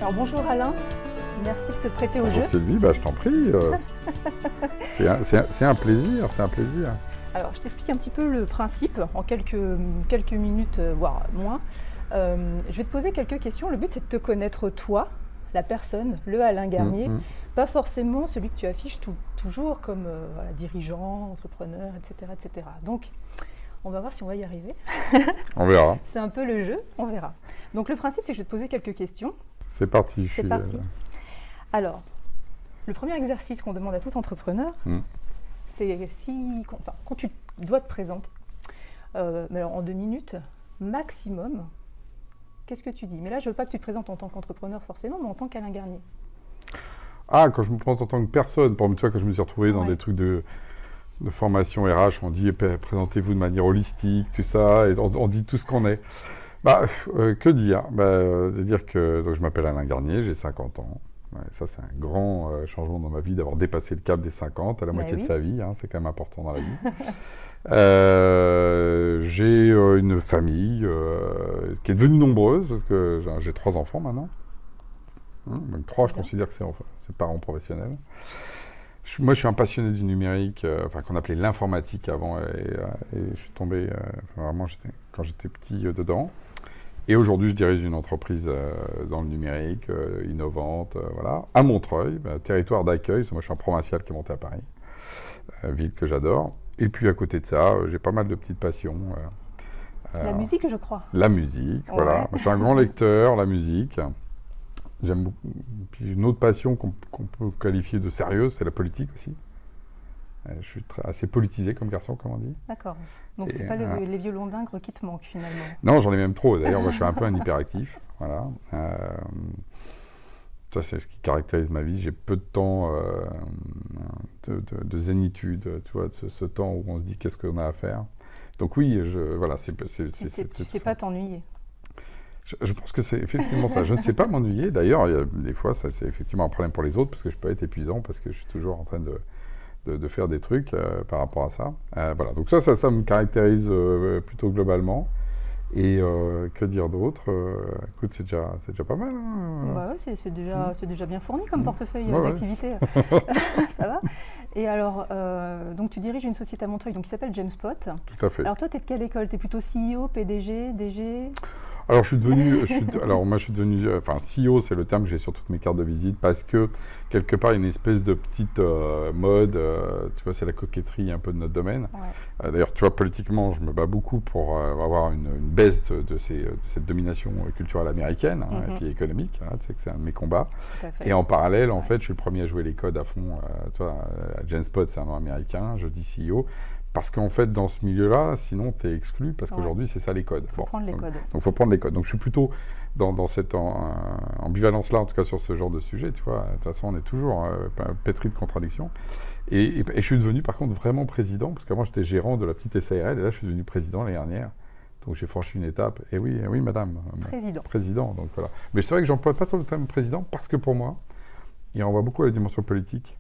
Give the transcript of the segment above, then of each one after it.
Alors bonjour Alain, merci de te prêter au Bonjour jeu. Sylvie, je t'en prie. C'est un plaisir, c'est un plaisir. Alors je t'explique un petit peu le principe en quelques minutes, voire moins. Je vais te poser quelques questions. Le but c'est de te connaître toi, la personne, le Alain Garnier, pas forcément celui que tu affiches toujours comme voilà, dirigeant, entrepreneur, etc., etc. Donc on va voir si on va y arriver. On verra. C'est un peu le jeu, on verra. Donc le principe c'est que je vais te poser quelques questions. C'est parti. C'est parti. Alors, le premier exercice qu'on demande à tout entrepreneur, c'est quand tu dois te présenter, mais alors en 2 minutes, maximum, qu'est-ce que tu dis? Mais là, je ne veux pas que tu te présentes en tant qu'entrepreneur forcément, mais en tant qu'Alain Garnier. Ah, quand je me présente en tant que personne, par exemple, tu vois, quand je me suis retrouvé dans des trucs de formation RH, on dit présentez-vous de manière holistique, tout ça, et on dit tout ce qu'on est. Que dire de dire que donc, je m'appelle Alain Garnier, j'ai 50 ans. Ouais, ça, c'est un grand changement dans ma vie d'avoir dépassé le cap des 50 à la moitié de sa vie. Hein, c'est quand même important dans la vie. J'ai une famille qui est devenue nombreuse parce que j'ai 3 enfants maintenant. Donc 3, je considère que c'est parents professionnels. Moi, je suis un passionné du numérique, qu'on appelait l'informatique avant, et je suis tombé vraiment quand j'étais petit dedans. Et aujourd'hui, je dirige une entreprise dans le numérique, innovante, voilà, à Montreuil, territoire d'accueil. Moi, je suis un provincial qui est monté à Paris, ville que j'adore. Et puis, à côté de ça, j'ai pas mal de petites passions. La musique, je crois. La musique, voilà. Moi, je suis un grand lecteur, la musique. J'aime beaucoup. Puis une autre passion qu'on peut qualifier de sérieuse, c'est la politique aussi. Je suis assez politisé comme garçon, comme on dit. D'accord. Donc c'est pas les violons d'Ingres qui te manquent finalement. Non, j'en ai même trop. D'ailleurs, moi, je suis un peu un hyperactif. Voilà. Ça, c'est ce qui caractérise ma vie. J'ai peu de temps de zénitude, tu vois, ce temps où on se dit qu'est-ce qu'on a à faire. Donc oui, voilà, tu sais pas t'ennuyer. Je pense que c'est effectivement ça. Je ne sais pas m'ennuyer. D'ailleurs, il y a des fois, ça, c'est effectivement un problème pour les autres, parce que je peux être épuisant, parce que je suis toujours en train de faire des trucs par rapport à ça. Voilà. Donc ça me caractérise plutôt globalement. Et que dire d'autre écoute, c'est déjà pas mal. Hein. Bah ouais, c'est déjà bien fourni comme portefeuille d'activité. Ça va. Et alors, donc tu diriges une société à Montreuil qui s'appelle Jamespot. Tout à fait. Alors toi, tu es de quelle école? Tu es plutôt CEO, PDG, DG? Alors, moi, je suis devenu, CEO, c'est le terme que j'ai sur toutes mes cartes de visite, parce que, quelque part, il y a une espèce de petite mode, tu vois, c'est la coquetterie un peu de notre domaine. Ouais. D'ailleurs, tu vois, politiquement, je me bats beaucoup pour avoir une baisse de cette domination culturelle américaine, et puis économique, tu sais que c'est un de mes combats. Et en parallèle, en fait, je suis le premier à jouer les codes à fond, tu vois, Jamespot, c'est un nom américain, je dis CEO. Parce qu'en fait, dans ce milieu-là, sinon, tu es exclu, parce qu'aujourd'hui, c'est ça les codes. Il faut prendre les codes. Donc, il faut prendre les codes. Donc, je suis plutôt dans cette ambivalence-là, en tout cas sur ce genre de sujet, tu vois. De toute façon, on est toujours pétri de contradictions. Et je suis devenu, par contre, vraiment président, parce qu'avant, j'étais gérant de la petite SARL, et là, je suis devenu président l'année dernière. Donc, j'ai franchi une étape. Et oui, madame. Président, donc voilà. Mais c'est vrai que j'emploie pas trop le terme président, parce que pour moi, il renvoie beaucoup à la dimension politique.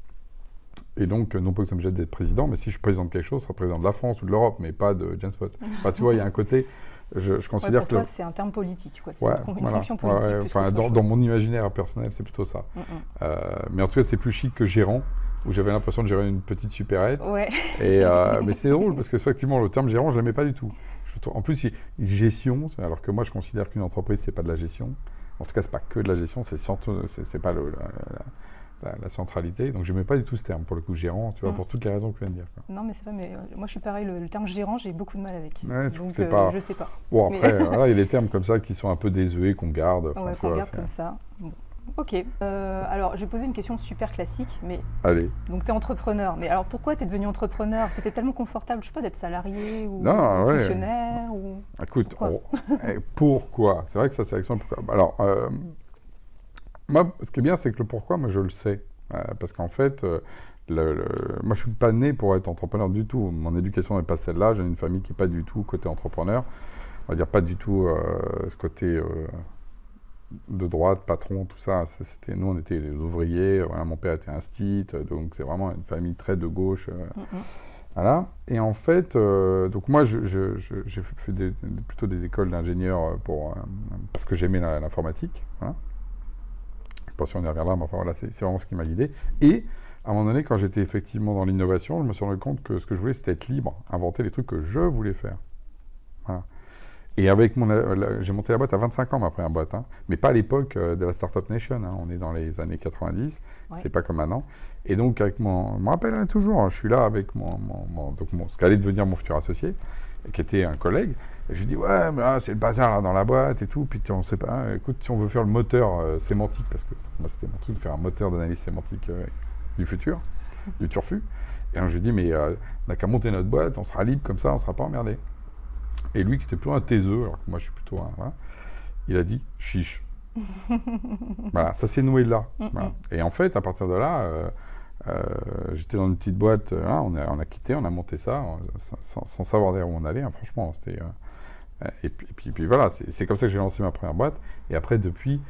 Et donc, non pas que ça me jette d'être président, mais si je suis président de quelque chose, je serai président de la France ou de l'Europe, mais pas de Jamespot. Tu vois, il y a un côté, je considère pour toi, c'est un terme politique, quoi. C'est une fonction politique. Dans mon imaginaire personnel, c'est plutôt ça. Mais en tout cas, c'est plus chic que gérant, où j'avais l'impression de gérer une petite supérette. Mais c'est drôle, parce qu'effectivement, le terme gérant, je ne l'aimais pas du tout. En plus, gestion, alors que moi, je considère qu'une entreprise, c'est pas de la gestion. En tout cas, c'est pas que de la gestion, c'est pas la centralité. Donc, je n'aimais pas du tout ce terme, pour le coup, gérant, tu vois, pour toutes les raisons que tu viens de dire. Quoi. Non, mais c'est vrai, mais moi, je suis pareil, le terme gérant, j'ai beaucoup de mal avec. Ouais, donc, je sais pas. Bon, après, voilà, il y a des termes comme ça qui sont un peu désuets, qu'on garde. Ouais, qu'on garde comme ça. Bon. Ok. Alors, je vais poser une question super classique, mais... Allez. Donc, tu es entrepreneur. Mais alors, pourquoi tu es devenu entrepreneur? C'était tellement confortable, je sais pas, d'être salarié ou fonctionnaire ou... Écoute, pourquoi? C'est vrai que ça, c'est l'action pourquoi. Alors, moi, ce qui est bien, c'est que le pourquoi, moi, je le sais. Parce qu'en fait, moi, je suis pas né pour être entrepreneur du tout. Mon éducation n'est pas celle-là. J'ai une famille qui n'est pas du tout côté entrepreneur. On va dire pas du tout ce côté de droite, patron, tout ça. Nous, on était les ouvriers. Voilà, mon père était instit. Donc, c'est vraiment une famille très de gauche. Voilà. Et en fait, donc moi, j'ai fait plutôt des écoles d'ingénieur parce que j'aimais l'informatique. Voilà. pas si on y reviendra, mais enfin voilà, c'est vraiment ce qui m'a guidé. Et à un moment donné, quand j'étais effectivement dans l'innovation, je me suis rendu compte que ce que je voulais, c'était être libre, inventer les trucs que je voulais faire. Voilà. Et avec j'ai monté la boîte à 25 ans, ma première boîte, hein, mais pas à l'époque de la Startup Nation, hein, on est dans les années 90, c'est pas comme maintenant. Et donc, je me rappelle toujours, hein, je suis là avec ce qu'allait devenir mon futur associé, qui était un collègue, et je lui dis, ouais, mais là, c'est le bazar là, dans la boîte et tout, puis on sait pas, écoute, si on veut faire le moteur sémantique, parce que moi, c'était mon truc de faire un moteur d'analyse sémantique du futur, du turfu, et alors, je lui dis, mais on n'a qu'à monter notre boîte, on sera libre comme ça, on ne sera pas emmerdé. Et lui, qui était plutôt un taiseux, alors que moi, je suis plutôt un... Voilà, il a dit, chiche. Voilà, ça s'est noué là. Voilà. Et en fait, à partir de là, j'étais dans une petite boîte, on a quitté, on a monté ça, sans savoir d'ailleurs où on allait, hein, franchement. C'était, et puis voilà, c'est comme ça que j'ai lancé ma première boîte. Et après, depuis,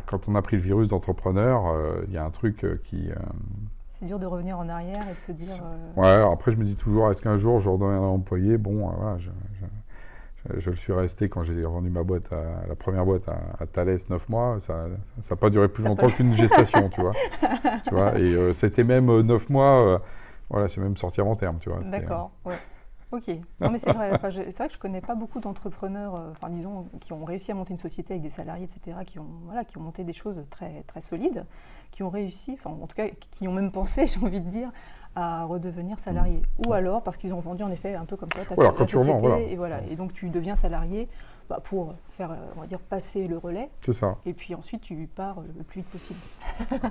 quand on a pris le virus d'entrepreneur, il y a un truc qui... C'est dur de revenir en arrière et de se dire... Ouais, alors après, je me dis toujours, est-ce qu'un jour, je redeviendrai employé? Bon, voilà, je le suis resté quand j'ai revendu ma boîte, la première boîte à Thales, 9 mois. Ça n'a pas duré plus longtemps qu'une gestation, tu vois. Et c'était même 9 mois, voilà, c'est même sorti avant terme, tu vois. D'accord, ouais. Ok. Non, mais c'est vrai, c'est vrai que je ne connais pas beaucoup d'entrepreneurs, disons, qui ont réussi à monter une société avec des salariés, etc., qui ont monté des choses très, très solides, qui ont réussi, en tout cas, qui ont même pensé, j'ai envie de dire, à redevenir salarié. Ou alors parce qu'ils ont vendu, en effet, un peu comme toi, ta société, et donc tu deviens salarié pour faire, on va dire, passer le relais. C'est ça. Et puis ensuite, tu pars le plus vite possible.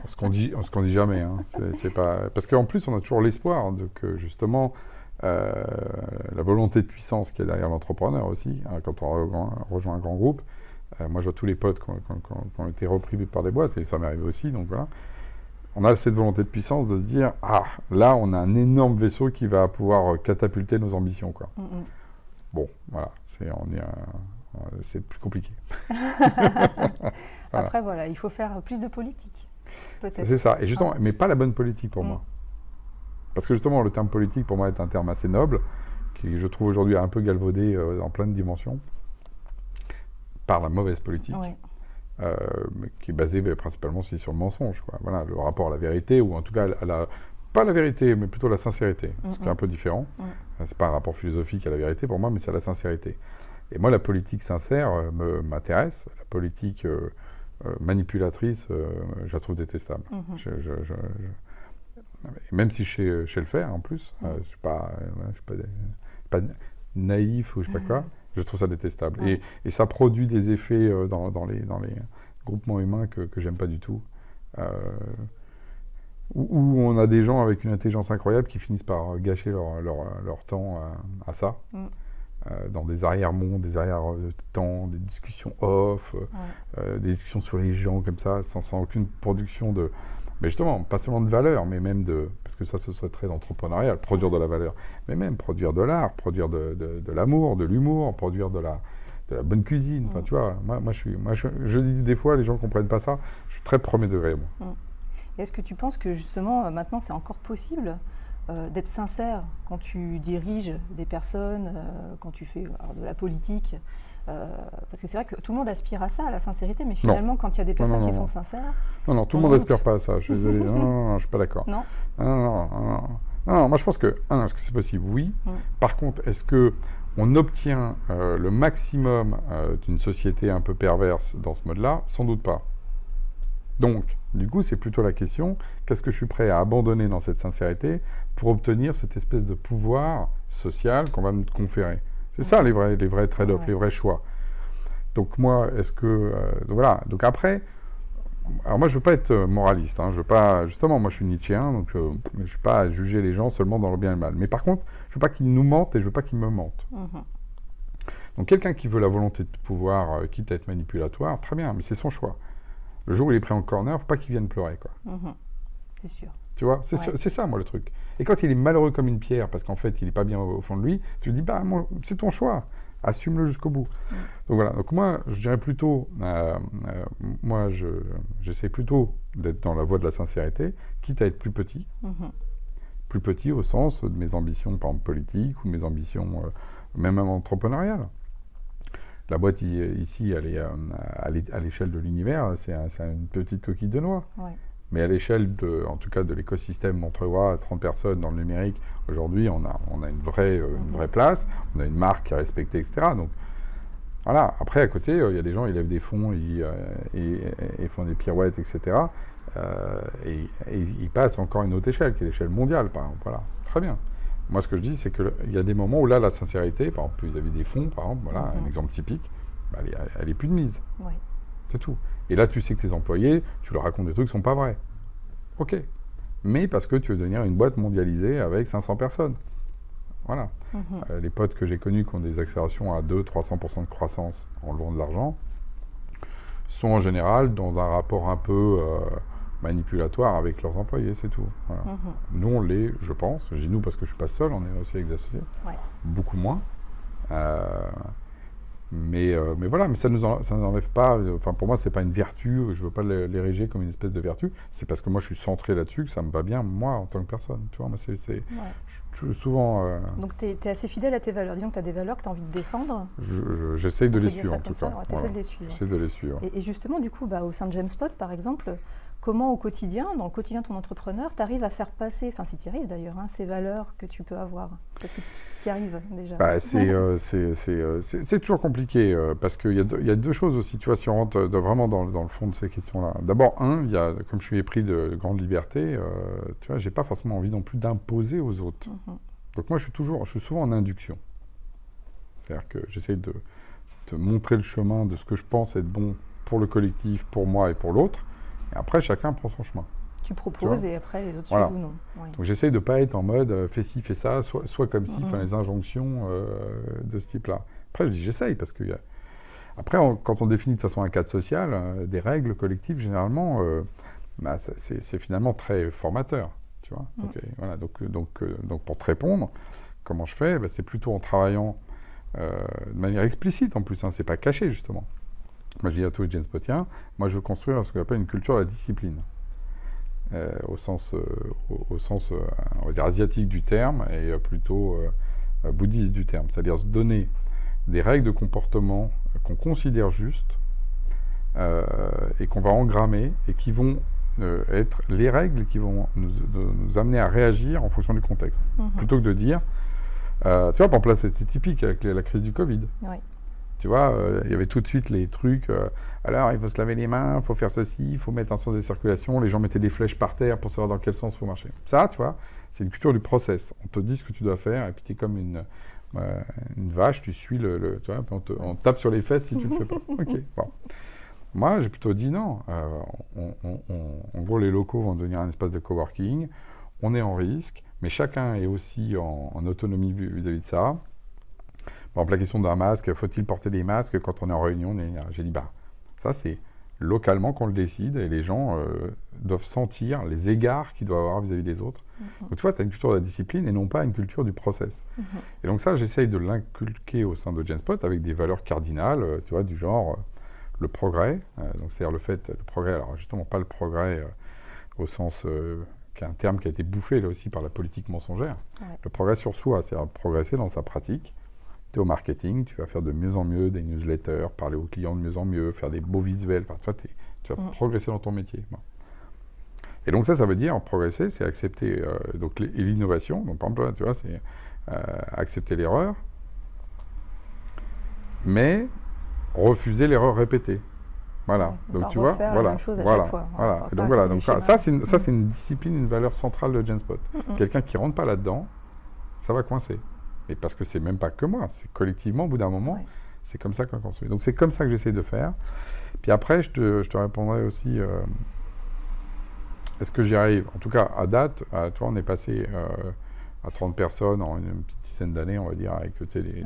Ce qu'on dit jamais, hein. C'est pas... Parce qu'en plus, on a toujours l'espoir que, justement, la volonté de puissance qui est derrière l'entrepreneur aussi, hein, quand on rejoint un grand groupe. Moi, je vois tous les potes qui ont été repris par des boîtes, et ça m'est arrivé aussi, donc voilà. On a cette volonté de puissance de se dire, là, on a un énorme vaisseau qui va pouvoir catapulter nos ambitions, quoi. Bon, voilà, c'est plus compliqué. Après, voilà, il faut faire plus de politique, peut-être. C'est ça, et justement, mais pas la bonne politique pour moi. Parce que justement, le terme politique, pour moi, est un terme assez noble, qui, je trouve, aujourd'hui, un peu galvaudé dans plein de dimensions, par la mauvaise politique. Ouais. Qui est basé principalement sur le mensonge, quoi. Voilà, le rapport à la vérité, ou en tout cas, pas la vérité, mais plutôt la sincérité, ce qui est un peu différent. C'est pas un rapport philosophique à la vérité pour moi, mais c'est à la sincérité. Et moi, la politique sincère m'intéresse. La politique manipulatrice, je la trouve détestable. Même si je sais le faire, en plus, je ne suis pas naïf ou je ne sais pas quoi. Je trouve ça détestable. Et ça produit des effets dans les groupements humains que j'aime pas du tout. Où on a des gens avec une intelligence incroyable qui finissent par gâcher leur temps à ça. Dans des arrière-mondes, des arrière-temps, des discussions off, des discussions sur les gens comme ça, sans aucune production de... Mais justement, pas seulement de valeur, mais même de... Parce que ça, ce serait très entrepreneurial, produire de la valeur. Mais même produire de l'art, produire de l'amour, de l'humour, produire de la bonne cuisine. Enfin, tu vois, je dis des fois, les gens ne comprennent pas ça. Je suis très premier degré, moi. Et est-ce que tu penses que, justement, maintenant, c'est encore possible d'être sincère quand tu diriges des personnes, quand tu fais de la politique parce que c'est vrai que tout le monde aspire à ça, à la sincérité, mais finalement, quand il y a des personnes qui sont sincères... Non, tout le monde n'aspire pas à ça, je suis désolé. Non, je ne suis pas d'accord. Non. Non, moi je pense que, est-ce que c'est possible? Oui. Par contre, est-ce qu'on obtient le maximum d'une société un peu perverse dans ce mode-là? Sans doute pas. Donc, du coup, c'est plutôt la question, qu'est-ce que je suis prêt à abandonner dans cette sincérité pour obtenir cette espèce de pouvoir social qu'on va me conférer? C'est ça les vrais trade-offs, les vrais choix. Donc moi, est-ce que... voilà, donc après... Alors moi, je ne veux pas être moraliste, je veux pas... Justement, moi, je suis nietzschéen, donc je ne veux pas juger les gens seulement dans le bien et le mal. Mais par contre, je ne veux pas qu'ils nous mentent et je ne veux pas qu'ils me mentent. Donc quelqu'un qui veut la volonté de pouvoir, quitte à être manipulatoire, très bien, mais c'est son choix. Le jour où il est pris en corner, il ne faut pas qu'il vienne pleurer, quoi. C'est sûr. Tu vois, c'est ça, moi, le truc. Et quand il est malheureux comme une pierre, parce qu'en fait, il n'est pas bien au fond de lui, tu lui dis, c'est ton choix, assume-le jusqu'au bout. Donc voilà, donc moi, je dirais plutôt, j'essaie plutôt d'être dans la voie de la sincérité, quitte à être plus petit. Plus petit au sens de mes ambitions, par exemple, politiques, ou mes ambitions même entrepreneuriales. La boîte ici, elle est à l'échelle de l'univers, c'est une petite coquille de noix. Ouais. Mais à l'échelle, en tout cas, de l'écosystème Montreuil, 30 personnes dans le numérique, aujourd'hui, on a une vraie place, on a une marque à respecter, etc. Donc, voilà. Après, à côté, il y a des gens, ils lèvent des fonds, ils font des pirouettes, etc. Et ils passent encore à une autre échelle, qui est l'échelle mondiale, par exemple. Voilà. Très bien. Moi, ce que je dis, c'est qu'il y a des moments où là, la sincérité, par exemple, vis-à-vis des fonds, par exemple, voilà, un exemple typique, bah, elle est plus de mise. Ouais. C'est tout. Et là, tu sais que tes employés, tu leur racontes des trucs qui ne sont pas vrais. OK. Mais parce que tu veux devenir une boîte mondialisée avec 500 personnes. Voilà. Les potes que j'ai connus qui ont des accélérations à 200-300% de croissance en levant de l'argent sont en général dans un rapport un peu manipulatoire avec leurs employés, c'est tout. Voilà. Nous, on l'est, je pense. Je dis nous parce que je ne suis pas seul, on est aussi avec des associés. Ouais. Beaucoup moins. Mais voilà, mais ça nous enlève pas. Enfin, pour moi, c'est pas une vertu. Je veux pas l'ériger comme une espèce de vertu. C'est parce que moi, je suis centré là-dessus que ça me va bien, moi, en tant que personne. Tu vois, moi, je souvent. Donc, tu es assez fidèle à tes valeurs. Disons que tu as des valeurs que tu as envie de défendre. J'essaye de les suivre, en tout cas. Tu essaies de les suivre. J'essaie de les suivre. Et justement, du coup, au sein de Jamespot, par exemple, comment au quotidien, dans le quotidien de ton entrepreneur, tu arrives à faire passer, enfin si tu y arrives d'ailleurs, ces valeurs que tu peux avoir? Parce que tu y arrives déjà. C'est toujours compliqué parce qu'il y a deux choses aussi, tu vois, si on rentre vraiment dans le fond de ces questions-là. D'abord, comme je suis épris de grande liberté, tu vois, j'ai pas forcément envie non plus d'imposer aux autres. Donc moi, je suis souvent en induction. C'est-à-dire que j'essaye de montrer le chemin de ce que je pense être bon pour le collectif, pour moi et pour l'autre. Et après, chacun prend son chemin. Tu proposes et après, les autres voilà. suivent ou non. Oui. Donc, j'essaye de ne pas être en mode fais ci, fais ça, soit comme ci, les injonctions de ce type-là. Après, je dis j'essaye parce que après, quand on définit de toute façon un cadre social, des règles collectives, généralement, c'est finalement très formateur. Tu vois. Voilà. Donc, pour te répondre, comment je fais? C'est plutôt en travaillant de manière explicite en plus, c'est pas caché justement. Moi, je dis à tous les Jamespotiens, moi, je veux construire ce qu'on appelle une culture de la discipline, au sens on va dire, asiatique du terme et plutôt bouddhiste du terme. C'est-à-dire se donner des règles de comportement qu'on considère justes et qu'on va engrammer et qui vont être les règles qui vont nous amener à réagir en fonction du contexte. Plutôt que de dire, tu vois, par exemple, là, c'est typique avec la crise du Covid. Oui. Tu vois, il y avait tout de suite les trucs, alors il faut se laver les mains, il faut faire ceci, il faut mettre un sens de circulation, les gens mettaient des flèches par terre pour savoir dans quel sens il faut marcher. Ça, tu vois, c'est une culture du process. On te dit ce que tu dois faire, et puis tu es comme une vache, tu suis tu vois, puis on tape sur les fesses si tu ne le fais pas. Ok, bon. Moi, j'ai plutôt dit non. En gros, les locaux vont devenir un espace de coworking, on est en risque, mais chacun est aussi en autonomie vis-à-vis de ça. Par exemple, la question d'un masque, faut-il porter des masques quand on est en réunion? J'ai dit, ça c'est localement qu'on le décide et les gens doivent sentir les égards qu'ils doivent avoir vis-à-vis des autres. Donc tu vois, tu as une culture de la discipline et non pas une culture du process. Et donc ça, j'essaye de l'inculquer au sein de Jamespot avec des valeurs cardinales, tu vois, du genre le progrès, donc c'est-à-dire le progrès, alors justement pas le progrès au sens... qui est un terme qui a été bouffé là aussi par la politique mensongère. Ouais. Le progrès sur soi, c'est-à-dire progresser dans sa pratique. Au marketing, tu vas faire de mieux en mieux des newsletters, parler aux clients de mieux en mieux, faire des beaux visuels, enfin, tu vas progresser dans ton métier. Bon. Et donc ça veut dire, progresser, c'est accepter l'innovation, donc par exemple, tu vois, c'est accepter l'erreur, mais refuser l'erreur répétée. Voilà, donc tu vois, voilà, la même chose à chaque fois. Voilà. Et donc voilà, donc ça c'est une discipline, une valeur centrale de Jamespot. Quelqu'un qui rentre pas là-dedans, ça va coincer. Et parce que c'est même pas que moi, c'est collectivement, au bout d'un moment, c'est comme ça qu'on construit. Donc c'est comme ça que j'essaie de faire. Puis après, je te répondrai aussi, est-ce que j'y arrive? En tout cas, à date, toi, on est passé à 30 personnes en une petite dizaine d'années, on va dire, avec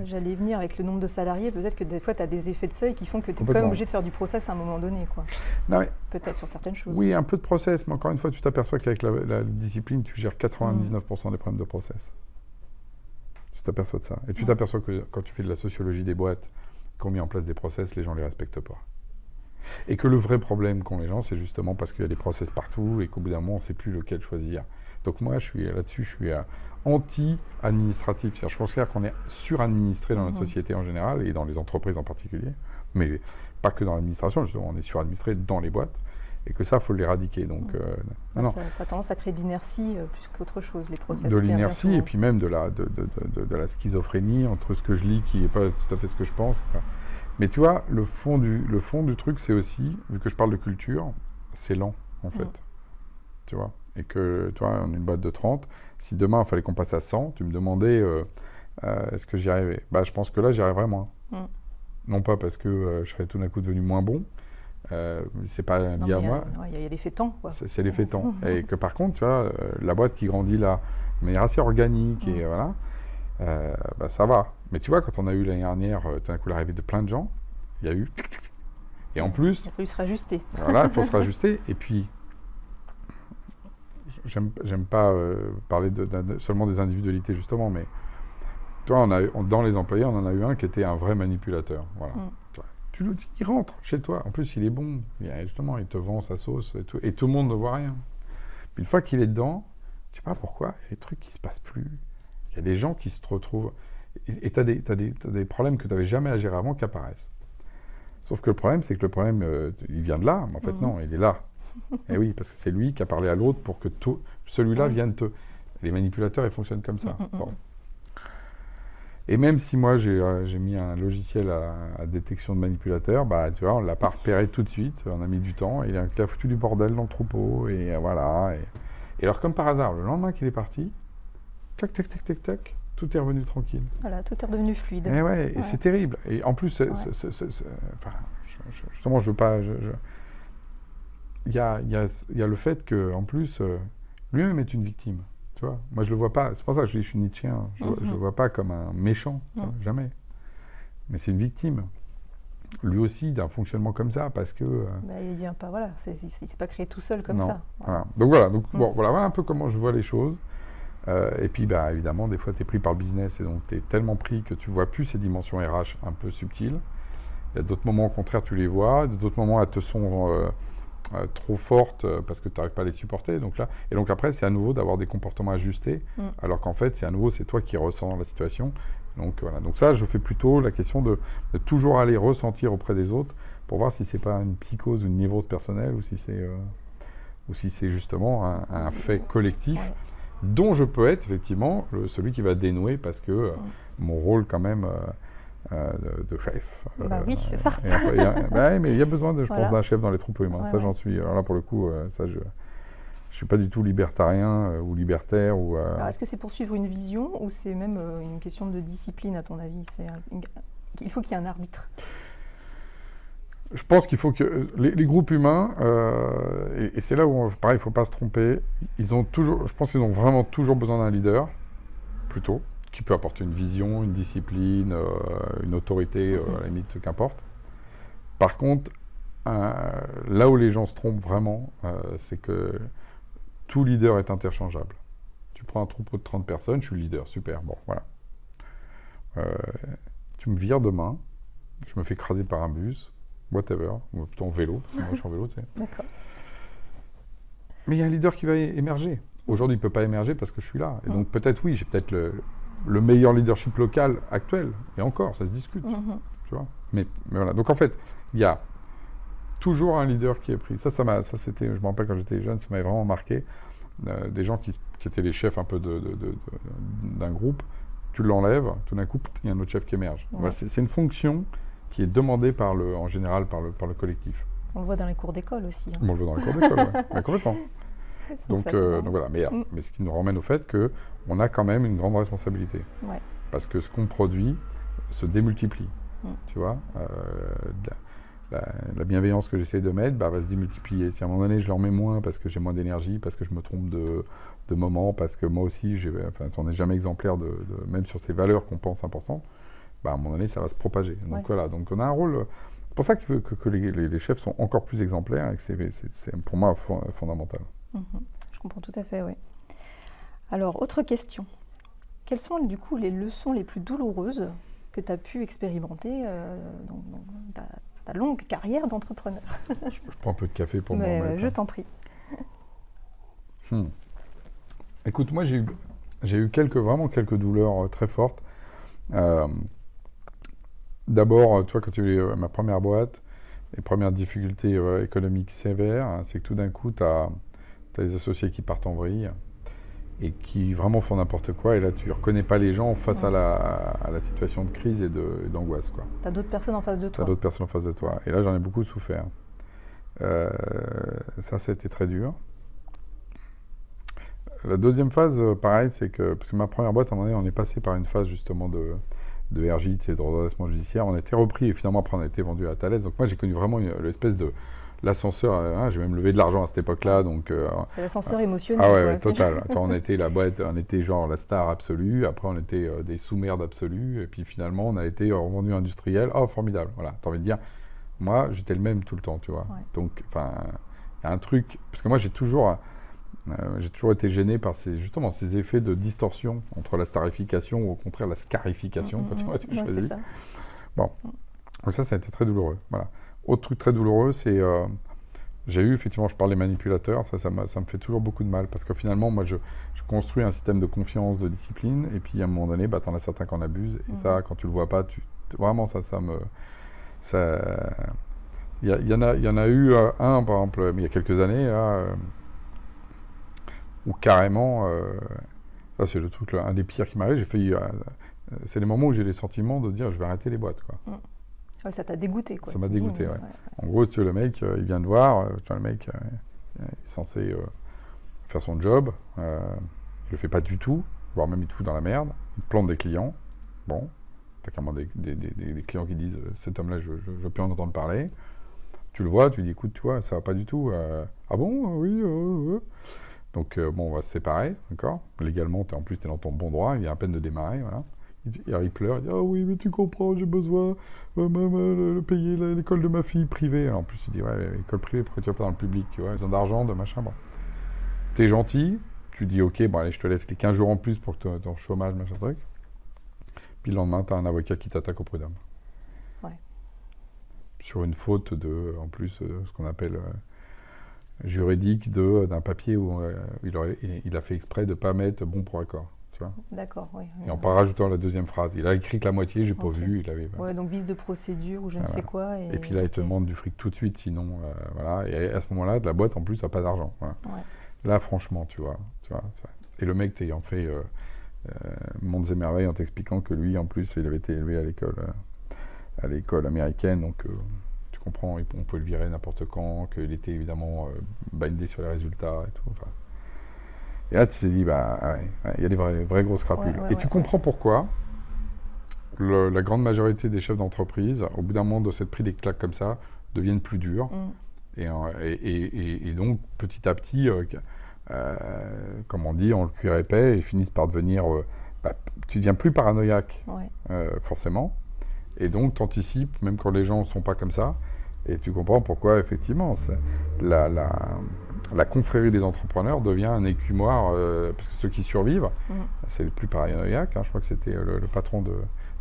J'allais venir avec le nombre de salariés, peut-être que des fois, tu as des effets de seuil qui font que tu es quand même obligé de faire du process à un moment donné, quoi. Non, peut-être sur certaines choses. Oui, un peu de process, mais encore une fois, tu t'aperçois qu'avec la discipline, tu gères 99% des problèmes de process. Tu t'aperçois de ça. Et tu t'aperçois que quand tu fais de la sociologie des boîtes, qu'on met en place des process, les gens ne les respectent pas. Et que le vrai problème qu'ont les gens, c'est justement parce qu'il y a des process partout et qu'au bout d'un moment, on ne sait plus lequel choisir. Donc moi, là-dessus, je suis anti-administratif. C'est-à-dire, je considère qu'on est suradministré dans notre société en général et dans les entreprises en particulier, mais pas que dans l'administration, justement, on est suradministré dans les boîtes. Et que ça, il faut l'éradiquer. Donc, ça a tendance à créer de l'inertie plus qu'autre chose, les process. De l'inertie et puis même de la schizophrénie entre ce que je lis qui n'est pas tout à fait ce que je pense, etc. Mais tu vois, le fond du truc, c'est aussi, vu que je parle de culture, c'est lent, en fait. Tu vois. Et que, tu vois, on est une boîte de 30. Si demain, il fallait qu'on passe à 100, tu me demandais, est-ce que j'y arrivais ? Bah, je pense que là, j'y arriverais moins. Non pas parce que je serais tout d'un coup devenu moins bon, c'est pas lié à moi. Il y a l'effet temps. C'est l'effet temps. Et que par contre, tu vois, la boîte qui grandit là, de manière assez organique, et voilà, bah, ça va. Mais tu vois, quand on a eu l'année dernière, tout d'un coup, l'arrivée de plein de gens, il y a eu... Et en plus... Il a fallu se rajuster. Voilà, il faut se rajuster. Et puis, j'aime pas parler seulement des individualités, justement, mais toi, dans les employés, on en a eu un qui était un vrai manipulateur. Voilà. Tu le dis, il rentre chez toi. En plus, il est bon. Justement, il te vend sa sauce et tout le monde ne voit rien. Puis une fois qu'il est dedans, je sais pas pourquoi, il y a des trucs qui se passent plus. Il y a des gens qui se retrouvent... Et tu as des problèmes que tu n'avais jamais à gérer avant qui apparaissent. Sauf que le problème, c'est que le problème, il vient de là. Mais en fait, non, il est là. Et oui, parce que c'est lui qui a parlé à l'autre pour que celui-là vienne te... Les manipulateurs, ils fonctionnent comme ça. Bon. Et même si moi, j'ai mis un logiciel à détection de manipulateurs, bah, tu vois, on ne l'a pas repéré tout de suite. On a mis du temps. Il a foutu du bordel dans le troupeau. Et voilà. Et alors, comme par hasard, le lendemain qu'il est parti, tac, tac, tac, tac, tac, tout est revenu tranquille. Voilà, tout est redevenu fluide. Et ouais, et c'est terrible. Et en plus, justement, je veux pas... Il y a le fait qu'en plus, lui-même est une victime. Tu vois, moi, je le vois pas. C'est pour ça que je dis que je suis nietzschéen. Je le vois pas comme un méchant, tu vois, jamais. Mais c'est une victime. Lui aussi, d'un fonctionnement comme ça, parce que... il vient pas, voilà. Il s'est pas créé tout seul comme ça. Voilà. Donc voilà. Bon, voilà un peu comment je vois les choses. Et puis, bah, évidemment, des fois, tu es pris par le business et donc tu es tellement pris que tu vois plus ces dimensions RH un peu subtiles. Il y a d'autres moments, au contraire, tu les vois. D'autres moments, elles te sont trop fortes parce que tu n'arrives pas à les supporter. Donc là, et donc après, c'est à nouveau d'avoir des comportements ajustés, alors qu'en fait, c'est toi qui ressens la situation. Donc voilà. Donc ça, je fais plutôt la question de toujours aller ressentir auprès des autres pour voir si c'est pas une psychose, une névrose personnelle ou si c'est justement un fait collectif. Dont je peux être effectivement celui qui va dénouer parce que mon rôle quand même de chef. Oui, c'est ça. Mais il y a besoin, je pense, d'un chef dans les troupes humains. Ça, j'en suis. Alors là, pour le coup, ça, je suis pas du tout libertarien ou libertaire. Alors, est-ce que c'est pour suivre une vision ou c'est même une question de discipline, à ton avis ? Il faut qu'il y ait un arbitre. Je pense qu'il faut que les groupes humains, et c'est là où, pareil, il ne faut pas se tromper, je pense qu'ils ont vraiment toujours besoin d'un leader, plutôt, qui peut apporter une vision, une discipline, une autorité, à la limite, qu'importe. Par contre, là où les gens se trompent vraiment, c'est que tout leader est interchangeable. Tu prends un troupeau de 30 personnes, je suis le leader, super, bon, voilà. Tu me vires demain, je me fais écraser par un bus, whatever, ou plutôt en vélo, parce que moi je suis en vélo, tu sais. D'accord. Mais il y a un leader qui va émerger. Aujourd'hui, il ne peut pas émerger parce que je suis là. Et donc peut-être, oui, j'ai peut-être le meilleur leadership local actuel. Et encore, ça se discute. Tu vois. Mais voilà. Donc en fait, il y a toujours un leader qui est pris. Ça c'était, je me rappelle quand j'étais jeune, ça m'avait vraiment marqué. Des gens qui étaient les chefs un peu d'un groupe, tu l'enlèves, tout d'un coup, il y a un autre chef qui émerge. Ouais. Voilà, c'est une fonction qui est demandée en général par le collectif. On le voit dans les cours d'école aussi. On le voit dans les cours d'école, ouais, complètement. Donc voilà, mais ce qui nous ramène au fait qu'on a quand même une grande responsabilité. Ouais. Parce que ce qu'on produit se démultiplie. Tu vois, la bienveillance que j'essaie de mettre va se démultiplier. Si à un moment donné je leur mets moins parce que j'ai moins d'énergie, parce que je me trompe de moment, parce que moi aussi, on n'est jamais exemplaire même sur ces valeurs qu'on pense importantes, à un moment donné ça va se propager. Donc voilà, donc on a un rôle. C'est pour ça que les chefs sont encore plus exemplaires et que c'est pour moi fondamental. Je comprends tout à fait, oui. Alors, autre question. Quelles sont du coup les leçons les plus douloureuses que tu as pu expérimenter dans ta longue carrière d'entrepreneur? Je prends un peu de café pour moi. Je t'en prie. Écoute, moi j'ai eu vraiment quelques douleurs très fortes. Euh, D'abord, tu vois, quand j'ai eu ma première boîte, les premières difficultés économiques sévères, hein, c'est que tout d'un coup, tu as les associés qui partent en vrille et qui vraiment font n'importe quoi. Et là, tu ne reconnais pas les gens face à la situation de crise et d'angoisse, quoi. Tu as d'autres personnes en face de Tu toi. as d'autres personnes en face de toi. Et là, j'en ai beaucoup souffert. Ça a été très dur. La deuxième phase, pareil, c'est que, parce que ma première boîte, à un moment donné, on est passé par une phase justement de RJ, de redressement judiciaire. On a été repris et finalement, après, on a été vendu à Thales. Donc moi, j'ai connu vraiment l'espèce de l'ascenseur. Hein, j'ai même levé de l'argent à cette époque-là. Donc, c'est l'ascenseur émotionnel. Ah ouais, total. Attends, on était la boîte, on était genre la star absolue. Après, on était des sous-merdes absolus. Et puis finalement, on a été revendu industriel. Oh, formidable. Voilà, t'as envie de dire. Moi, j'étais le même tout le temps, tu vois. Ouais. Donc, enfin, il y a un truc. Parce que moi, j'ai toujours été gêné par justement ces effets de distorsion entre la starification ou au contraire la scarification, quand tu choisis. Ça. Bon, donc ça a été très douloureux. Voilà. Autre truc très douloureux, c'est j'ai eu effectivement, je parle des manipulateurs, ça me fait toujours beaucoup de mal parce que finalement, moi, je construis un système de confiance, de discipline, et puis à un moment donné, bah, t'en as certains qui en abusent, et ça, quand tu le vois pas, vraiment, il y en a eu un, par exemple, il y a quelques années, là, où carrément, ça c'est le truc, un des pires qui m'arrive, c'est les moments où j'ai les sentiments de dire je vais arrêter les boîtes, quoi. Ouais, ça t'a dégoûté, quoi. Ça m'a dégoûté, ouais. En gros, tu vois, le mec, il vient te voir, tu vois, le mec, il est censé faire son job, il le fait pas du tout, voire même il te fout dans la merde, il te plante des clients, bon, t'as carrément des clients qui disent cet homme-là, je veux plus en entendre parler, tu le vois, tu dis écoute, tu vois, ça va pas du tout, ah bon, oui, donc bon, on va se séparer, d'accord, légalement, en plus, t'es dans ton bon droit, il vient à peine de démarrer, voilà. Alors il pleure, il dit « Ah oui, mais tu comprends, j'ai besoin de payer l'école de ma fille privée. » Alors en plus, il dit « Ouais, l'école privée, pourquoi tu vas pas dans le public, tu vois, ils ont d'argent, de machin, bon. » T'es gentil, tu dis « Ok, bon allez, je te laisse les 15 jours en plus pour que ton chômage, machin truc. » Puis le lendemain, t'as un avocat qui t'attaque au prud'homme. Ouais. Sur une faute en plus, ce qu'on appelle juridique d'un papier où il a fait exprès de ne pas mettre bon pour accord. D'accord, oui. Et en rajoutant la deuxième phrase. Il a écrit que la moitié, j'ai pas vu. Ouais, donc vice de procédure ou je ne sais quoi. Et puis là, il te demande du fric tout de suite, sinon, voilà. Et à ce moment-là, de la boîte, en plus, n'a pas d'argent. Voilà. Ouais. Là, franchement, tu vois. Et le mec t'ayant fait mondes et merveilles en t'expliquant que lui, en plus, il avait été élevé à l'école américaine, donc tu comprends, on peut le virer n'importe quand, qu'il était évidemment bindé sur les résultats et tout. Enfin. Et là, tu t'es dit, bah, il y a des vraies grosses crapules. Et tu comprends pourquoi la grande majorité des chefs d'entreprise, au bout d'un moment de s'être pris des claques comme ça, deviennent plus durs. Et donc, petit à petit, comme on dit, on le cuir épais et finissent par devenir... tu deviens plus paranoïaque, forcément. Et donc, tu anticipes, même quand les gens ne sont pas comme ça. Et tu comprends pourquoi, effectivement, la confrérie des entrepreneurs devient un écumoire, parce que ceux qui survivent, c'est les plus paranoïaques. Je crois que c'était le patron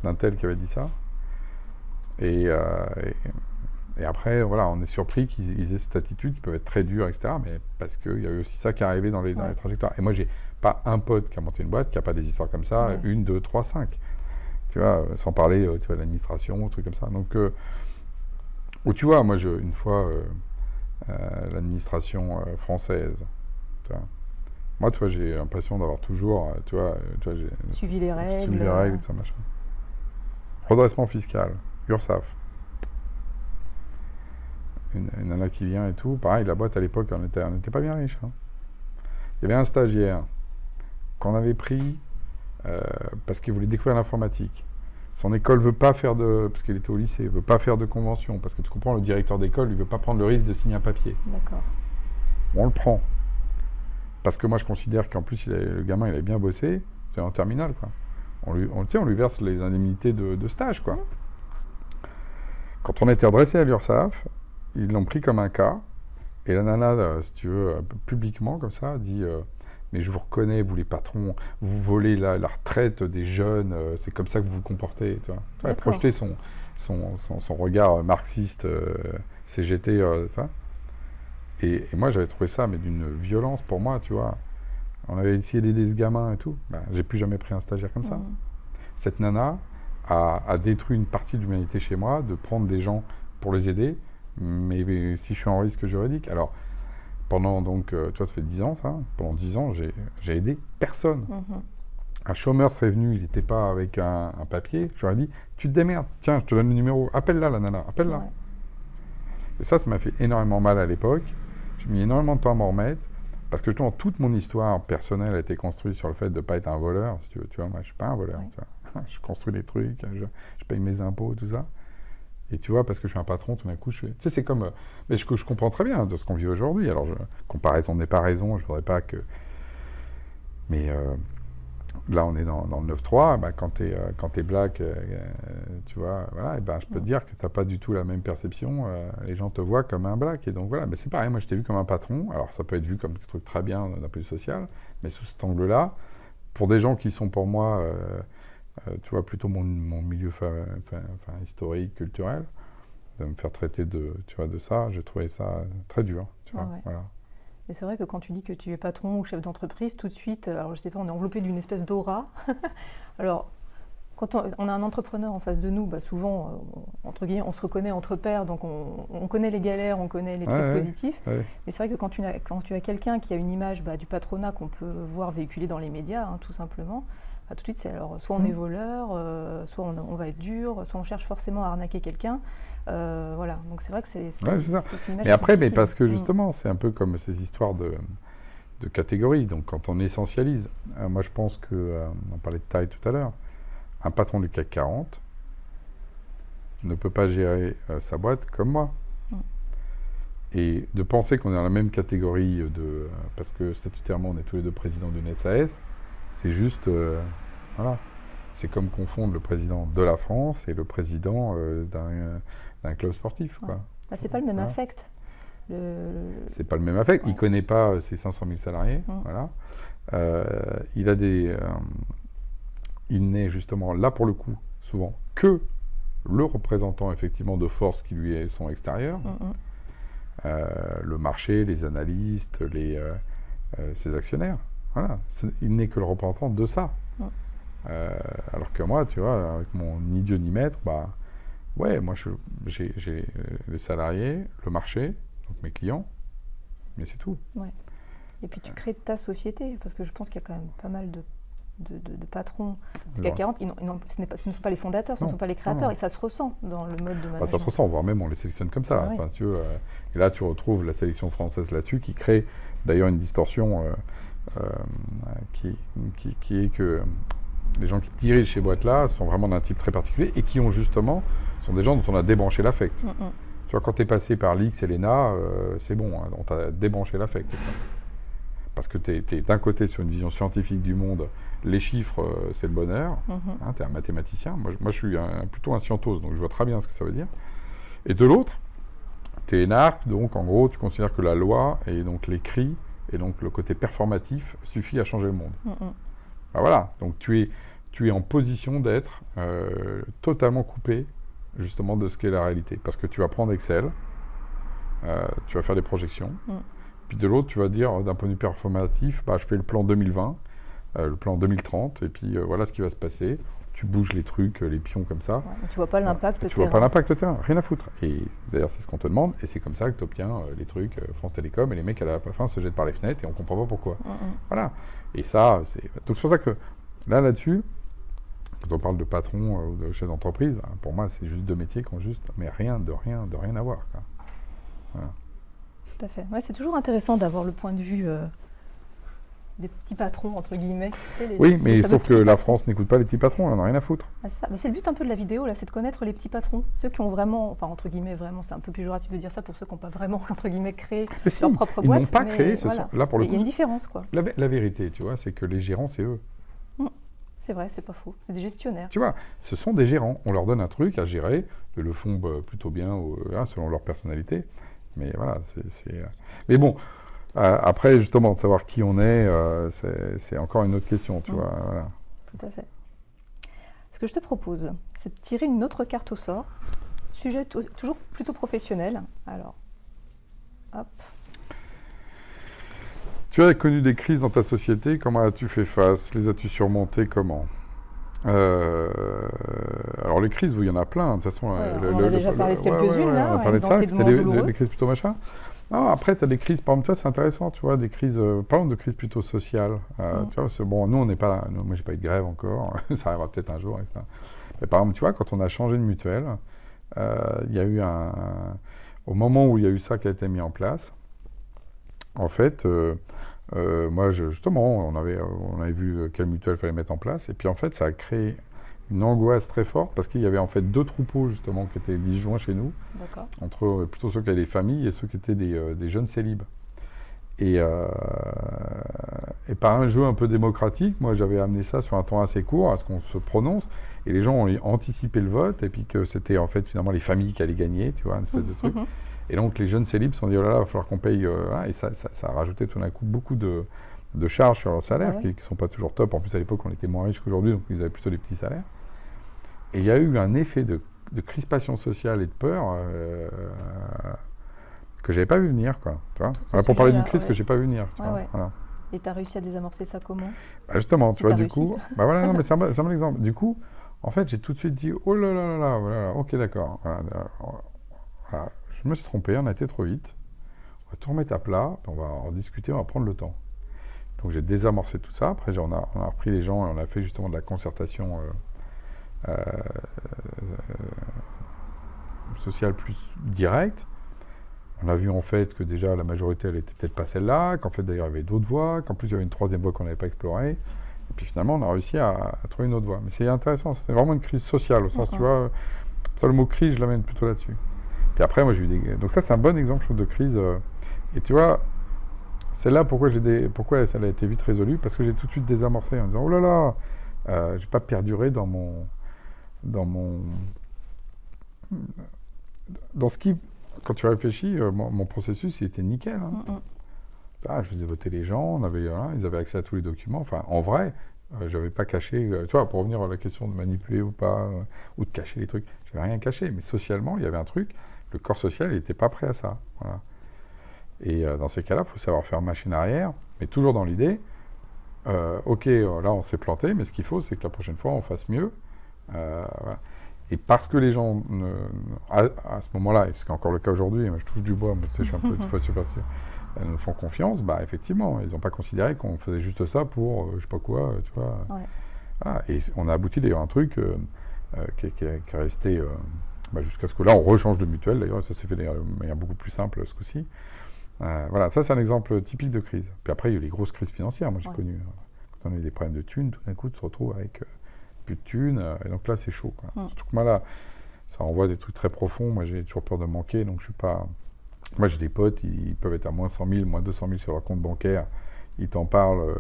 d'un tel qui avait dit ça. Et après, voilà, on est surpris qu'ils aient cette attitude qui peut être très dure, etc. Mais parce qu'il y a eu aussi ça qui est arrivé dans les trajectoires. Et moi, j'ai pas un pote qui a monté une boîte qui n'a pas des histoires comme ça, 1, 2, 3, 5. Tu vois, sans parler tu vois, de l'administration, trucs comme ça. Donc, tu vois, moi, une fois... l'administration française. Tu vois. Moi, tu vois, j'ai l'impression d'avoir toujours, tu vois, j'ai suivi les règles. Suivi les règles, tout ça, machin. Redressement fiscal, URSSAF. Une nana qui vient et tout. Pareil, la boîte à l'époque, on n'était pas bien riche. Il y avait un stagiaire qu'on avait pris parce qu'il voulait découvrir l'informatique. Son école veut pas faire parce qu'il était au lycée, veut pas faire de convention, parce que tu comprends, le directeur d'école, il veut pas prendre le risque de signer un papier. D'accord. On le prend. Parce que moi, je considère qu'en plus, le gamin, il avait bien bossé, c'est en terminale, quoi. On lui verse les indemnités de stage, quoi. Quand on a été redressé à l'URSSAF, ils l'ont pris comme un cas, et la nana, si tu veux, publiquement, comme ça, dit... mais je vous reconnais, vous les patrons, vous volez la retraite des jeunes, c'est comme ça que vous vous comportez. Tu vois. Elle projetait son regard marxiste, CGT, ça. Et moi, j'avais trouvé ça, mais d'une violence pour moi, tu vois. On avait essayé d'aider ce gamin et tout. Ben, j'ai plus jamais pris un stagiaire comme ça. Cette nana a détruit une partie de l'humanité chez moi, de prendre des gens pour les aider, mais si je suis en risque juridique. Alors, pendant donc, toi, ça fait 10 ans, ça. Pendant 10 ans, j'ai aidé personne. Un chômeur serait venu, il n'était pas avec un papier. Je lui ai dit, tu te démerdes. Tiens, je te donne le numéro. Appelle-la, la nana. Appelle-la. Ouais. Et ça m'a fait énormément mal à l'époque. J'ai mis énormément de temps à m'en remettre. Parce que justement, toute mon histoire personnelle a été construite sur le fait de ne pas être un voleur. Si tu veux, tu vois, moi, je ne suis pas un voleur. Ouais. Je construis des trucs, je paye mes impôts, tout ça. Et tu vois, parce que je suis un patron, tout d'un coup, je fais... Tu sais, c'est comme... mais je comprends très bien de ce qu'on vit aujourd'hui. Alors, comparaison n'est pas raison, je ne voudrais pas que... Mais là, on est dans le 9-3. Bah, quand tu es black, tu vois, voilà, et ben, je peux te dire que tu n'as pas du tout la même perception. Les gens te voient comme un black. Et donc, voilà, mais c'est pareil. Moi, je t'ai vu comme un patron. Alors, ça peut être vu comme un truc très bien d'un point de vue social. Mais sous cet angle-là, pour des gens qui sont pour moi... tu vois, plutôt mon milieu historique, culturel, de me faire traiter de ça, j'ai trouvé ça très dur. Tu vois, voilà. Et c'est vrai que quand tu dis que tu es patron ou chef d'entreprise, tout de suite, alors je sais pas, on est enveloppé d'une espèce d'aura. Alors, quand on a un entrepreneur en face de nous, bah souvent, entre guillemets, on se reconnaît entre pairs, donc on connaît les galères, on connaît les trucs positifs. Mais c'est vrai que quand tu as quelqu'un qui a une image du patronat qu'on peut voir véhiculer dans les médias, tout simplement, tout de suite, c'est alors soit on est voleur, soit on va être dur, soit on cherche forcément à arnaquer quelqu'un. Voilà, donc c'est vrai que c'est ça. Une image. Mais après, mais parce que justement, c'est un peu comme ces histoires de catégories. Donc quand on essentialise, moi je pense que, on parlait de taille tout à l'heure, un patron du CAC 40 ne peut pas gérer sa boîte comme moi. Et de penser qu'on est dans la même catégorie parce que statutairement on est tous les deux présidents d'une SAS, c'est juste, voilà, c'est comme confondre le président de la France et le président d'un club sportif. Quoi. Bah, c'est pas le même affect. C'est pas le même affect. Il connaît pas ses 500 000 salariés. Voilà. Il n'est justement là pour le coup souvent que le représentant effectivement de forces qui lui sont extérieures. Le marché, les analystes, ses actionnaires. Voilà, il n'est que le représentant de ça. Alors que moi, tu vois, avec mon ni Dieu ni maître, bah, ouais, moi j'ai les salariés, le marché, donc mes clients, mais c'est tout. Ouais. Et puis tu crées ta société, parce que je pense qu'il y a quand même pas mal de patrons du CAC 40, ce ne sont pas les fondateurs, ce ne sont pas les créateurs, et ça se ressent dans le mode de management. Ça se ressent, voire même on les sélectionne comme ça. Enfin, tu veux, et là, tu retrouves la sélection française là-dessus, qui crée d'ailleurs une distorsion qui est que les gens qui dirigent ces boîtes-là sont vraiment d'un type très particulier et qui sont des gens dont on a débranché l'affect. Tu vois, quand tu es passé par l'X et l'ENA, c'est bon, on t'a débranché l'affect. Parce que tu es d'un côté sur une vision scientifique du monde, les chiffres, c'est le bonheur, tu es un mathématicien. Moi je suis plutôt un scientose, donc je vois très bien ce que ça veut dire. Et de l'autre, tu es énarque, donc en gros, tu considères que la loi et donc l'écrit et donc le côté performatif suffit à changer le monde. Ben voilà, donc tu es en position d'être totalement coupé justement de ce qu'est la réalité. Parce que tu vas prendre Excel, tu vas faire des projections, puis de l'autre, tu vas dire, d'un point de vue performatif, bah, je fais le plan 2020, le plan 2030, et puis voilà ce qui va se passer. Tu bouges les trucs, les pions comme ça. Tu vois pas l'impact terrain. Tu vois pas l'impact terrain, rien à foutre. Et d'ailleurs, c'est ce qu'on te demande, et c'est comme ça que tu obtiens les trucs France Télécom, et les mecs à la fin se jettent par les fenêtres, et on comprend pas pourquoi. Voilà. Et ça, c'est... Donc c'est pour ça que, là-dessus, quand on parle de patron ou de chef d'entreprise, bah, pour moi, c'est juste deux métiers qui ont juste, mais rien à voir. Quoi. Voilà. Tout à fait. Ouais, c'est toujours intéressant d'avoir le point de vue des petits patrons, entre guillemets. Oui, mais sauf que la France n'écoute pas les petits patrons, elle n'en a rien à foutre. Mais c'est le but un peu de la vidéo, là, c'est de connaître les petits patrons. Ceux qui ont vraiment, enfin, entre guillemets, vraiment, c'est un peu péjoratif de dire ça pour ceux qui n'ont pas vraiment, entre guillemets, créé leur propre boîte. Ils n'ont pas créé, là, pour le coup. Il y a une différence, quoi. La vérité, tu vois, c'est que les gérants, c'est eux. C'est vrai, c'est pas faux. C'est des gestionnaires. Tu vois, ce sont des gérants. On leur donne un truc à gérer, ils le font plutôt bien, selon leur personnalité. Mais voilà, Mais bon, après, justement, de savoir qui on est, c'est encore une autre question, tu vois. Voilà. Tout à fait. Ce que je te propose, c'est de tirer une autre carte au sort. Sujet toujours plutôt professionnel. Alors, hop. Tu as connu des crises dans ta société, comment as-tu fait face? Les as-tu surmontées comment? Alors les crises, oui, il y en a plein. De toute façon, on a déjà parlé de quelques-unes, là. On a parlé de ça. C'était des crises plutôt machin. Non, après, tu as des crises, par exemple, ça c'est intéressant, tu vois, des crises, parlons de crises plutôt sociales. Tu vois, bon, nous, on n'est pas là, moi, j'ai pas eu de grève encore, ça arrivera peut-être un jour. Avec ça. Mais par exemple, tu vois, quand on a changé de mutuelle, il y a eu au moment où il y a eu ça qui a été mis en place, en fait, moi, justement, on avait vu quelle mutuelle il fallait mettre en place, et puis en fait, ça a créé une angoisse très forte, parce qu'il y avait en fait 2 troupeaux, justement, qui étaient disjoints chez nous, entre plutôt ceux qui avaient des familles et ceux qui étaient des jeunes célibes. Et par un jeu un peu démocratique, moi, j'avais amené ça sur un temps assez court, à ce qu'on se prononce, et les gens ont anticipé le vote, et puis que c'était en fait finalement les familles qui allaient gagner, tu vois, une espèce de truc. Et donc les jeunes célibes se sont dit, oh là là, il va falloir qu'on paye, et ça a rajouté tout d'un coup beaucoup de charges sur leur salaire, qui ne sont pas toujours top. En plus, à l'époque, on était moins riches qu'aujourd'hui, donc ils avaient plutôt des petits salaires. Et il y a eu un effet de crispation sociale et de peur que je n'avais pas vu venir, quoi. Tu vois, pour parler d'une crise que je n'ai pas vu venir. Tu vois, voilà. Et tu as réussi à désamorcer ça comment? Justement, tu vois, du coup... voilà, non, mais c'est un bon exemple. Du coup, en fait, j'ai tout de suite dit, oh là là là là, voilà, ok, d'accord. Voilà, je me suis trompé, on a été trop vite. On va tout remettre à plat, on va en discuter, on va prendre le temps. Donc j'ai désamorcé tout ça. Après, on a repris les gens et on a fait justement de la concertation sociale plus directe. On a vu en fait que déjà la majorité, elle était peut-être pas celle-là, qu'en fait d'ailleurs il y avait d'autres voies, qu'en plus il y avait une 3e voie qu'on n'avait pas explorée. Et puis finalement, on a réussi à trouver une autre voie. Mais c'est intéressant, c'était vraiment une crise sociale, au sens, tu vois, ça le mot crise, je l'amène plutôt là-dessus. Puis après, moi j'ai eu des... Donc ça, c'est un bon exemple de crise. Et tu vois, c'est là pourquoi ça a été vite résolu, parce que j'ai tout de suite désamorcé en disant, oh là là, j'ai pas perduré dans ce qui... Quand tu réfléchis, mon processus, il était nickel. Hein. Je faisais voter les gens, ils avaient accès à tous les documents. Enfin, en vrai, j'avais pas caché... tu vois, pour revenir à la question de manipuler ou pas, ou de cacher les trucs, j'avais rien caché. Mais socialement, il y avait un truc, le corps social, il n'était pas prêt à ça. Voilà. Et dans ces cas-là, il faut savoir faire machine arrière, mais toujours dans l'idée, ok, là, on s'est planté, mais ce qu'il faut, c'est que la prochaine fois, on fasse mieux. Voilà. Et parce que les gens, à ce moment-là, et c'est encore le cas aujourd'hui, je touche du bois, mais tu sais, je suis un peu des fois superstitieux, elles nous font confiance, bah effectivement, ils n'ont pas considéré qu'on faisait juste ça pour je sais pas quoi, tu vois. Voilà. Et on a abouti d'ailleurs à un truc qui est resté jusqu'à ce que là, on rechange de mutuelle, d'ailleurs, ça s'est fait de manière beaucoup plus simple ce coup-ci. Voilà, ça c'est un exemple typique de crise. Puis après, il y a eu les grosses crises financières, moi j'ai connu. Quand on a eu des problèmes de thunes, tout d'un coup, tu te retrouves avec... plus de thunes, et donc là c'est chaud, quoi. Surtout que moi là, ça envoie des trucs très profonds, moi j'ai toujours peur de manquer, donc je suis pas... Moi j'ai des potes, ils peuvent être à moins 100 000, moins 200 000 sur leur compte bancaire, ils t'en parlent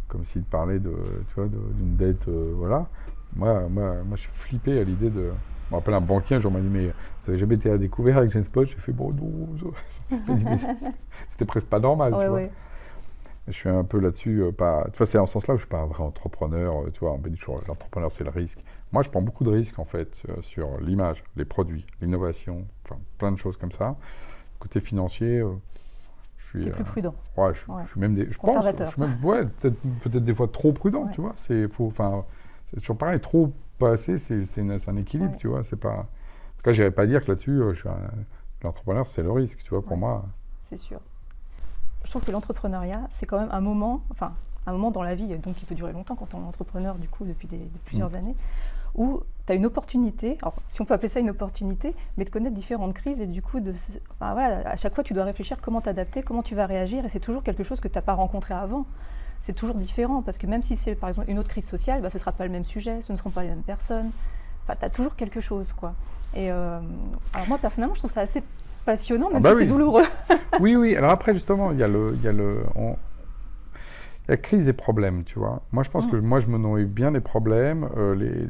comme s'ils te parlaient d'une dette, voilà. Moi je suis flippé à l'idée de... Je me rappelle un banquier, un jour m'a dit, mais vous avez jamais été à découvert avec Genspot? J'ai fait, bon, non, c'était presque pas normal, tu vois. Je suis un peu là-dessus, tu vois, c'est en ce sens-là où je suis pas un vrai entrepreneur, tu vois, on me dit toujours, l'entrepreneur c'est le risque. Moi, je prends beaucoup de risques, en fait, sur l'image, les produits, l'innovation, enfin, plein de choses comme ça. Côté financier, je suis... plus prudent. Ouais, je suis même je pense, je suis même, peut-être des fois trop prudent, tu vois, c'est toujours pareil, trop, pas assez, c'est un équilibre, tu vois, c'est pas... En tout cas, j'irais pas dire que là-dessus, l'entrepreneur c'est le risque, tu vois, pour moi. C'est sûr. Je trouve que l'entrepreneuriat, c'est quand même un moment dans la vie, donc qui peut durer longtemps quand on est entrepreneur, du coup, depuis plusieurs années, où tu as une opportunité, alors si on peut appeler ça une opportunité, mais de connaître différentes crises et du coup, à chaque fois, tu dois réfléchir comment t'adapter, comment tu vas réagir, et c'est toujours quelque chose que tu n'as pas rencontré avant. C'est toujours différent, parce que même si c'est, par exemple, une autre crise sociale, ce ne sera pas le même sujet, ce ne seront pas les mêmes personnes. Enfin, tu as toujours quelque chose, quoi. Et alors moi, personnellement, je trouve ça assez passionnant, même si c'est douloureux. Oui. Alors après, justement, il y a crise et problème, tu vois. Moi, je pense que je me nourris bien des problèmes,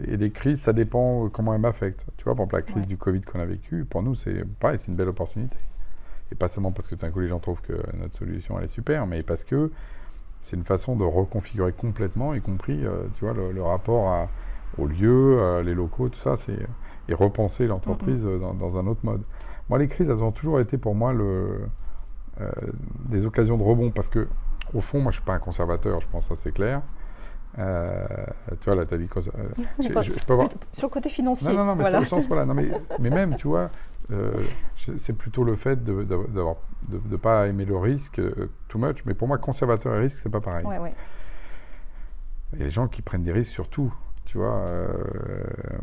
et les crises, ça dépend comment elles m'affectent. Tu vois, par exemple, la crise du Covid qu'on a vécue, pour nous, c'est pareil, c'est une belle opportunité. Et pas seulement parce que d'un coup, les gens trouvent que notre solution, elle est super, mais parce que c'est une façon de reconfigurer complètement, y compris, tu vois, le rapport aux lieux, les locaux, tout ça, et repenser l'entreprise dans un autre mode. Moi, les crises, elles ont toujours été pour moi des occasions de rebond, parce que au fond, moi, je suis pas un conservateur, je pense, ça c'est clair. Tu vois, là, tu as dit quoi je peux avoir... Sur le côté financier. Non, mais voilà. Sur le sens, voilà. Non, mais même, tu vois, c'est plutôt le fait de ne pas aimer le risque too much. Mais pour moi, conservateur et risque, c'est pas pareil. Ouais. Il y a des gens qui prennent des risques sur tout. Tu vois,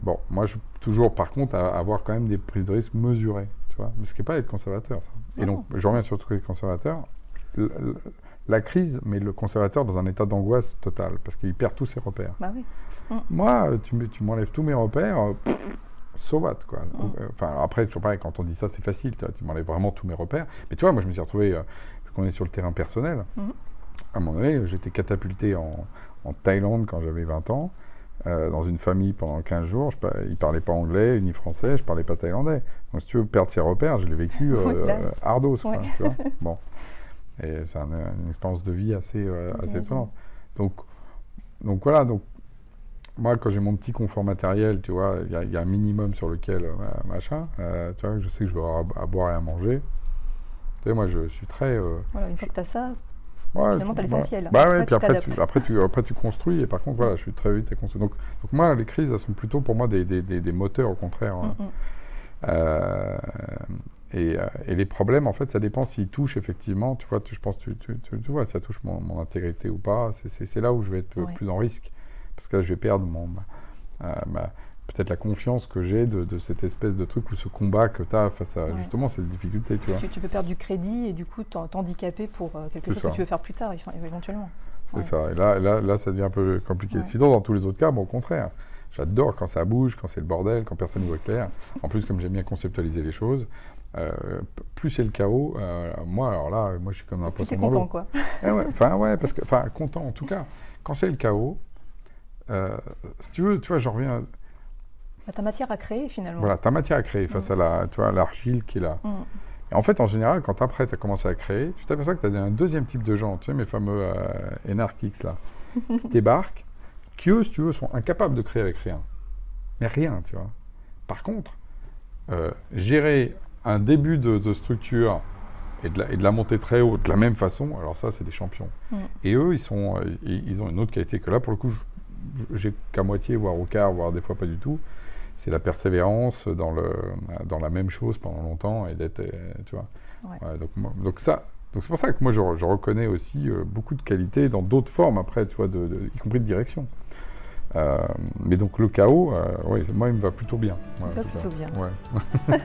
bon, moi, je toujours, par contre, à avoir quand même des prises de risque mesurées. Tu vois, mais ce qui n'est pas être conservateur, ça. Et donc, je reviens sur le truc conservateur. La crise met le conservateur dans un état d'angoisse totale, parce qu'il perd tous ses repères. Bah oui. Moi, tu m'enlèves tous mes repères, so what, quoi. Enfin, après, toujours pareil, quand on dit ça, c'est facile, tu m'enlèves vraiment tous mes repères. Mais tu vois, moi, je me suis retrouvé, vu qu'on est sur le terrain personnel, à un moment donné, j'étais catapulté en Thaïlande quand j'avais 20 ans, dans une famille pendant 15 jours. Ils ne parlaient pas anglais ni français, je ne parlais pas thaïlandais. Donc, si tu veux perdre ses repères, je l'ai vécu ardos, quoi, tu vois. Bon. Et c'est une expérience de vie assez étonnante. Donc voilà, moi, quand j'ai mon petit confort matériel, tu vois, il y a un minimum sur lequel, tu vois, je sais que je vais avoir à boire et à manger. Tu sais, moi, je suis très... Voilà, une fois que tu as ça, finalement, tu as l'essentiel. Bah ouais, puis après, tu construis, et par contre, voilà, je suis très vite construit. Donc moi, les crises, elles sont plutôt pour moi des moteurs, au contraire. Et les problèmes, en fait, ça dépend s'ils touchent effectivement. Tu vois, je pense que tu vois, ça touche mon intégrité ou pas. C'est là où je vais être plus en risque. Parce que là, je vais perdre peut-être la confiance que j'ai de cette espèce de truc ou ce combat que tu as face à justement cette difficulté. Tu vois. Tu peux perdre du crédit et du coup t'handicaper pour quelque chose que tu veux faire plus tard, éventuellement. C'est ça. Et là, ça devient un peu compliqué. Ouais. Sinon, dans tous les autres cas, au contraire. J'adore quand ça bouge, quand c'est le bordel, quand personne ne voit clair. En plus, comme j'aime bien conceptualiser les choses, plus c'est le chaos, moi je suis comme un poisson dans l'eau. Content, quoi. Content en tout cas. Quand c'est le chaos, si tu veux, tu vois, j'en reviens... Ta matière à créer, finalement. Voilà, ta matière à créer face à l'argile qui est là. Et en fait, en général, quand après tu as commencé à créer, tu t'aperçois que tu as un deuxième type de gens, tu sais, mes fameux énarchiques, là, qui débarquent, qui eux, si tu veux, sont incapables de créer avec rien. Mais rien, tu vois. Par contre, gérer un début de structure et de la montée très haute de la même façon, alors ça, c'est des champions. Et eux, ils ont une autre qualité que là, pour le coup, j'ai qu'à moitié, voire au quart, voire des fois pas du tout. C'est la persévérance dans la même chose pendant longtemps et d'être, tu vois. Ouais, donc c'est pour ça que moi, je reconnais aussi beaucoup de qualités dans d'autres formes, après, tu vois, y compris de direction. Mais donc le chaos, moi, il me va plutôt bien. Il me va plutôt bien. Ouais.